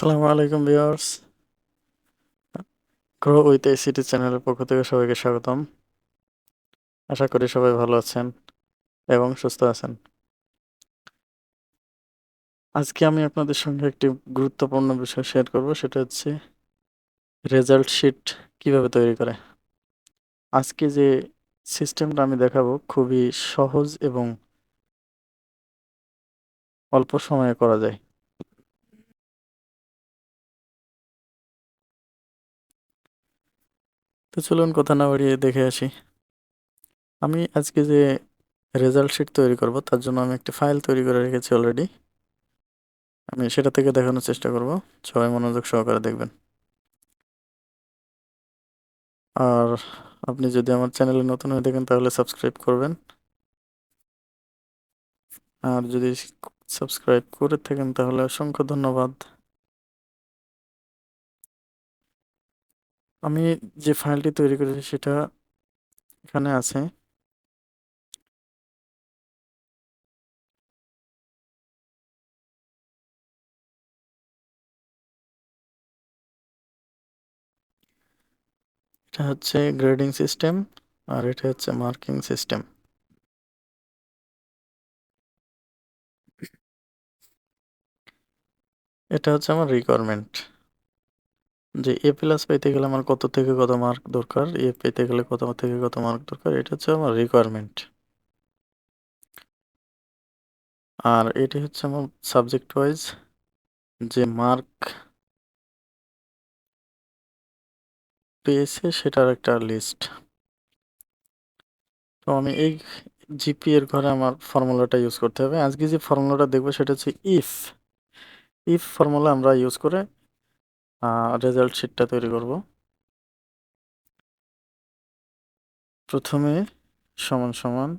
আসসালামু আলাইকুম viewers. Grow with ICT চ্যানেলের পক্ষ থেকে সবাইকে স্বাগতম। আশা করি সবাই ভালো আছেন এবং সুস্থ আছেন। আজকে আমি আপনাদের সঙ্গে একটি গুরুত্বপূর্ণ বিষয় শেয়ার করব, সেটা হচ্ছে রেজাল্ট শিট কিভাবে তৈরি করে। আজকে যে সিস্টেমটা আমি দেখাবো খুবই সহজ এবং অল্প সময়ে করা যায়। তো চলুন কথা না বাড়িয়ে দেখে আসি। আমি আজকে যে রেজাল্ট শিট তৈরি করব তার জন্য আমি একটি ফাইল তৈরি করে রেখেছি অলরেডি। আমি সেটা থেকে দেখানোর চেষ্টা করব, সবাই মনোযোগ সহকারে দেখবেন। আর আপনি যদি আমার চ্যানেলে নতুন হয়ে থাকেন তাহলে সাবস্ক্রাইব করবেন। আর যদি সাবস্ক্রাইব করে থাকেন তাহলে অসংখ্য ধন্যবাদ। আমি যে ফাইলটি তৈরি করেছি সেটা এখানে আছে। এটা হচ্ছে গ্রেডিং সিস্টেম আর এটা হচ্ছে মার্কিং সিস্টেম। এটা হচ্ছে আমার রিকোয়ারমেন্ট, যে এ প্লাস পেতে গেলে আমার কত থেকে কত মার্ক দরকার, এ পেতে গেলে কত থেকে কত মার্ক দরকার, এটা হচ্ছে আমার রিকোয়ারমেন্ট। আর এটি হচ্ছে আমার সাবজেক্ট ওয়াইজ যে মার্ক পেয়েছে সেটার একটা লিস্ট। তো আমি এই জিপি এর ঘরে আমার ফর্মুলাটা ইউজ করতে হবে। আজকে যে ফর্মুলাটা দেখবো সেটা হচ্ছে ইফ ইফ ফর্মুলা আমরা ইউজ করে রেজাল্ট শিটটা তৈরি করব। প্রথমে সমান সমান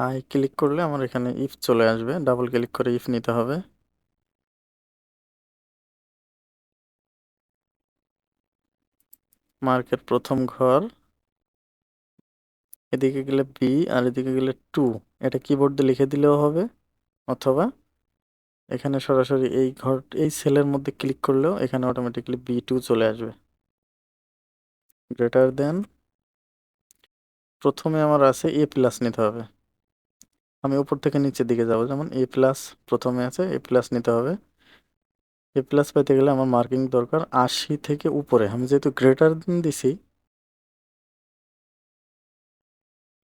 আই ক্লিক করলে আমার এখানে ইফ চলে আসবে, ডাবল ক্লিক করে ইফ নিতে হবে। মার্কের প্রথম ঘর, এদিকে গেলে বি আর এদিকে গেলে 2। এটা কিবোর্ড দিয়ে লিখে দিলেও হবে, অথবা এখানে সরাসরি এই ঘর এই সেলের মধ্যে ক্লিক করলেও এখানে অটোমেটিকলি B2 চলে আসবে। গ্রেটার দেন, প্রথমে আমার আছে এ প্লাস নিতে হবে। আমি উপর থেকে নিচের দিকে যাব, যেমন এ প্লাস প্রথমে আছে, এ প্লাস নিতে হবে। এ প্লাস পেতে গেলে আমার মার্কিং দরকার 80 থেকে উপরে। আমি যেহেতু গ্রেটার দেন দিছি,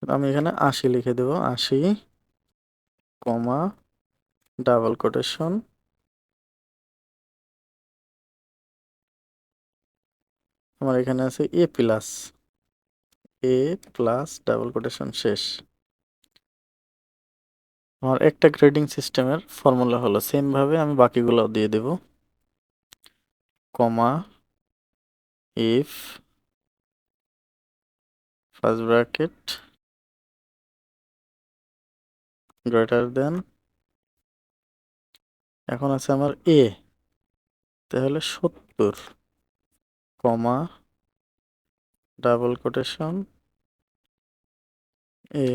আমি এখানে 80 লিখে দেব। 80 কমা ডাবল কোটেশন আমার এখানে আছে এ প্লাস, এ প্লাস ডাবল কোটেশন শেষ। আমার একটা গ্রেডিং সিস্টেমের ফর্মুলা হলো, সেম ভাবে আমি বাকিগুলো দিয়ে দেব। Comma if first bracket greater then, এখন আছে আমার এ, তাহলে 70 comma double quotation A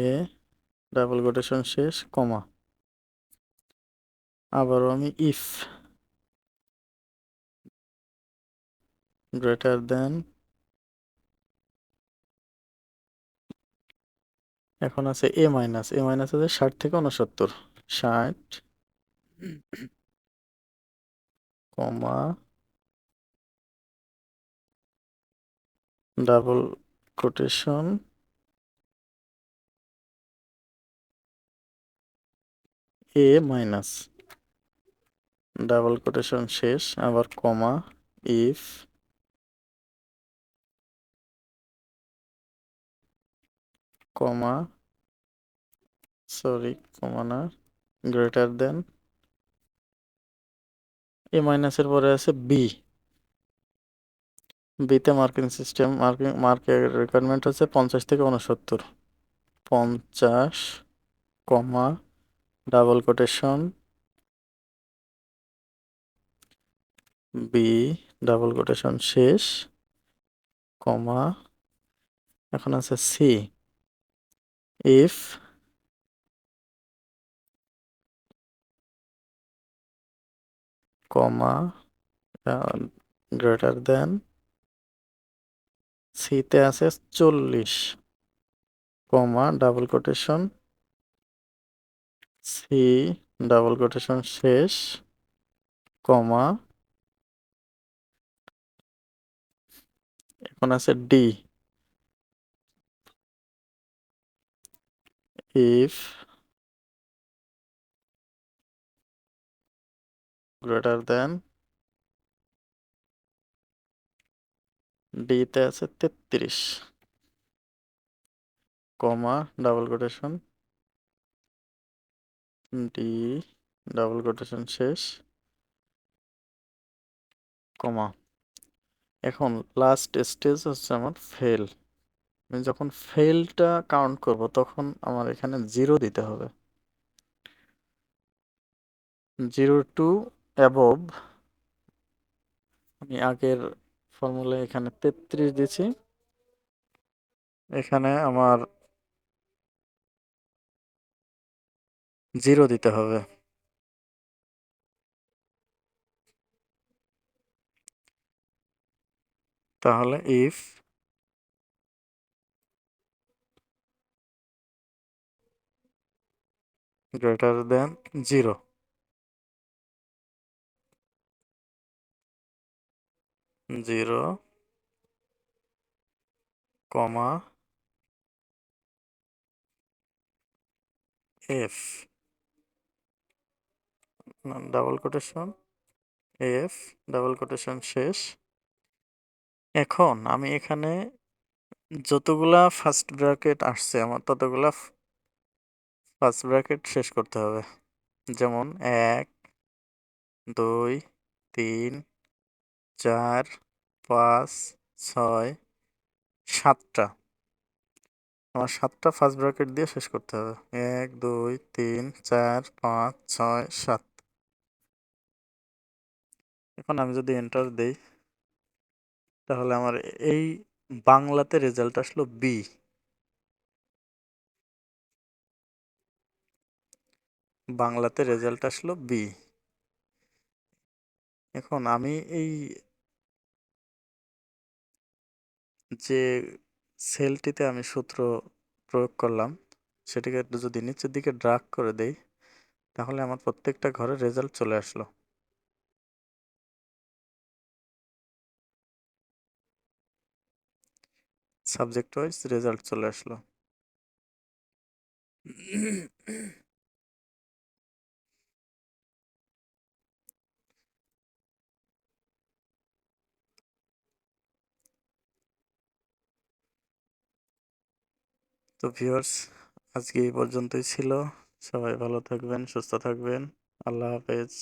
double quotation শেষ কমা। আবারও আমি ইফ গ্রেটার দেন, এখন আছে এ মাইনাস, এ মাইনাস আছে 60 থেকে 69, 60 কমা ডাবল কোটেশন এ মাইনাস ডাবল কোটেশন শেষ, আবার কমা ইফ কমা সরি কমা না গ্রেটার দেন, এ মাইনাসের পরে আছে বি, বিতে মার্কিং সিস্টেম, মার্কের রিকোয়ারমেন্ট হচ্ছে 50 থেকে 69, 50 comma double quotation B double quotation শেষ কমা, এখন আছে C if comma greater than, সিতে আছে 40, comma double quotation, C double quotation শেষ, কমা, এখন আছে ডি, ইফ গ্রেটার দেন, ডিতে আছে 33, কমা double quotation, D double quotation শেষ, কমা। এখন লাস্ট স্টেজ হচ্ছে আমার ফেল। আমি যখন ফেলটা কাউন্ট করব তখন আমার এখানে 0 দিতে হবে। 0 টু অ্যাবভ, আমি আগের ফর্মুলায় এখানে 33 দিছি, এখানে আমার 0 দিতে হবে। তাহলে if greater than 0, 0, comma F double quotation, F double quotation শেষ। এখন আমি এখানে যতগুলা ফার্স্ট ব্র্যাকেট আসছে আমার ততগুলা ফার্স্ট ব্র্যাকেট শেষ করতে হবে। যেমন 1, 2, 3, 4, 5, 6, 7টা, আমার 7টা ফার্স্ট ব্র্যাকেট দিয়ে শেষ করতে হবে। 1, 2, 3, 4, 5, 6, 7। এখন আমি যদি এন্টার দেই তাহলে আমার এই বাংলাতে রেজাল্ট আসলো বি। বাংলাতে রেজাল্ট আসলো বি। এখন আমি এই যে সেলটিতে আমি সূত্র প্রয়োগ করলাম সেটাকে একটু যদি নিচের দিকে ড্রাগ করে দেই তাহলে আমার প্রত্যেকটা ঘরে রেজাল্ট চলে আসলো, সাবজেক্ট ওয়াইজ রেজাল্ট চলে আসলো। তো ভিউয়ার্স, আজকে এই পর্যন্তই ছিল। সবাই ভালো থাকবেন, সুস্থ থাকবেন। আল্লাহ হাফেজ।